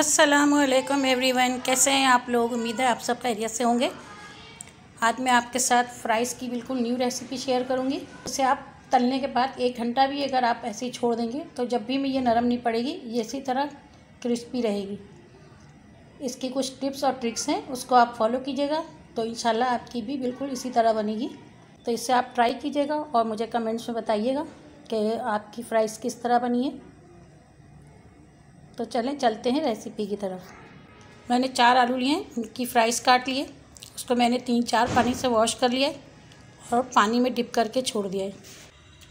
अस्सलामुअलैकुम एवरीवन, कैसे हैं आप लोग। उम्मीद है आप सब खैरियत से होंगे। आज मैं आपके साथ फ्राइज़ की बिल्कुल न्यू रेसिपी शेयर करूंगी। इसे आप तलने के बाद 1 घंटा भी अगर आप ऐसे ही छोड़ देंगे तो जब भी ये नरम नहीं पड़ेगी, ये इसी तरह क्रिस्पी रहेगी। इसकी कुछ टिप्स और ट्रिक्स हैं, उसको आप फॉलो कीजिएगा तो इंशाल्लाह आपकी भी बिल्कुल इसी तरह बनेगी। तो इससे आप ट्राई कीजिएगा और मुझे कमेंट्स में बताइएगा कि आपकी फ्राइज़ किस तरह बनी है। तो चलते हैं रेसिपी की तरफ। मैंने 4 आलू लिए हैं, उनकी फ्राइज़ काट लिए। उसको मैंने 3-4 पानी से वॉश कर लिया है और पानी में डिप करके छोड़ दिया है।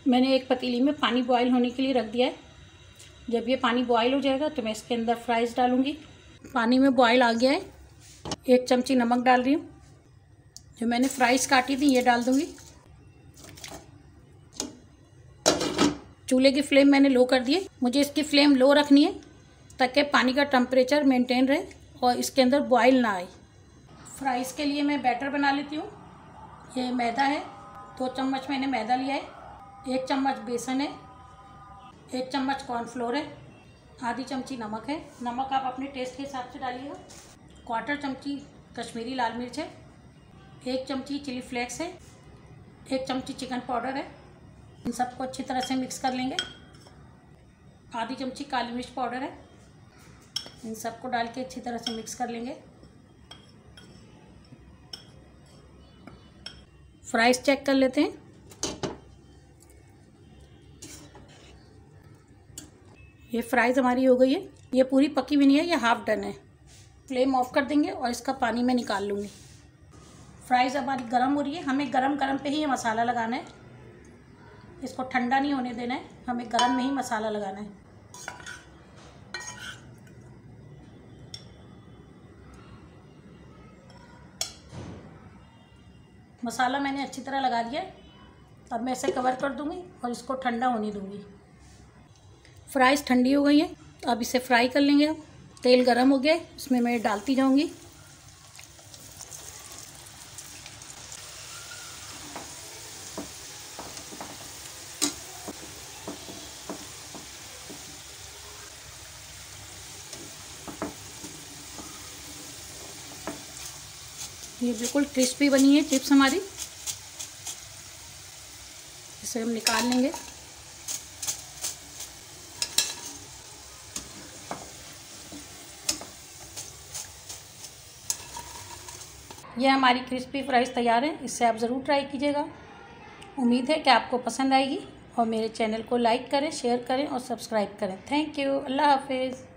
मैंने एक पतीली में पानी बॉईल होने के लिए रख दिया है। जब ये पानी बॉईल हो जाएगा तो मैं इसके अंदर फ्राइज़ डालूँगी। पानी में बॉईल आ गया है। 1 चमची नमक डाल रही हूँ। जो मैंने फ्राइज़ काटी थी ये डाल दूँगी। चूल्हे की फ्लेम मैंने लो कर दी है। मुझे इसकी फ्लेम लो रखनी है ताकि पानी का टेम्परेचर मेंटेन रहे और इसके अंदर बॉईल ना आए। फ्राइज़ के लिए मैं बैटर बना लेती हूँ। ये मैदा है, 2 चम्मच मैंने मैदा लिया है। 1 चम्मच बेसन है, 1 चम्मच कॉर्नफ्लोर है, आधी चमची नमक है। नमक आप अपने टेस्ट के हिसाब से डालिएगा। 1/4 चमची कश्मीरी लाल मिर्च है, 1 चमची चिली फ्लेक्स है, 1 चमची चिकन पाउडर है। इन सबको अच्छी तरह से मिक्स कर लेंगे। आधी चमची काली मिर्च पाउडर है। इन सबको डाल के अच्छी तरह से मिक्स कर लेंगे। फ्राइज़ चेक कर लेते हैं। ये फ्राइज़ हमारी हो गई है। ये पूरी पकी भी नहीं है, ये हाफ डन है। फ्लेम ऑफ कर देंगे और इसका पानी मैं निकाल लूँगी। फ्राइज़ हमारी गर्म हो रही है। हमें गरम पे ही ये मसाला लगाना है। इसको ठंडा नहीं होने देना है, हमें गरम में ही मसाला लगाना है। मसाला मैंने अच्छी तरह लगा दिया है। अब मैं इसे कवर कर दूंगी और इसको ठंडा होने दूंगी। फ्राइज़ ठंडी हो गई है, अब इसे फ्राई कर लेंगे। अब तेल गरम हो गया है, इसमें मैं डालती जाऊंगी। ये बिल्कुल क्रिस्पी बनी है चिप्स हमारी। इसे हम निकाल लेंगे। ये हमारी क्रिस्पी फ्राइज़ तैयार है। इससे आप ज़रूर ट्राई कीजिएगा। उम्मीद है कि आपको पसंद आएगी और मेरे चैनल को लाइक करें, शेयर करें और सब्सक्राइब करें। Thank you. अल्लाह हाफिज़।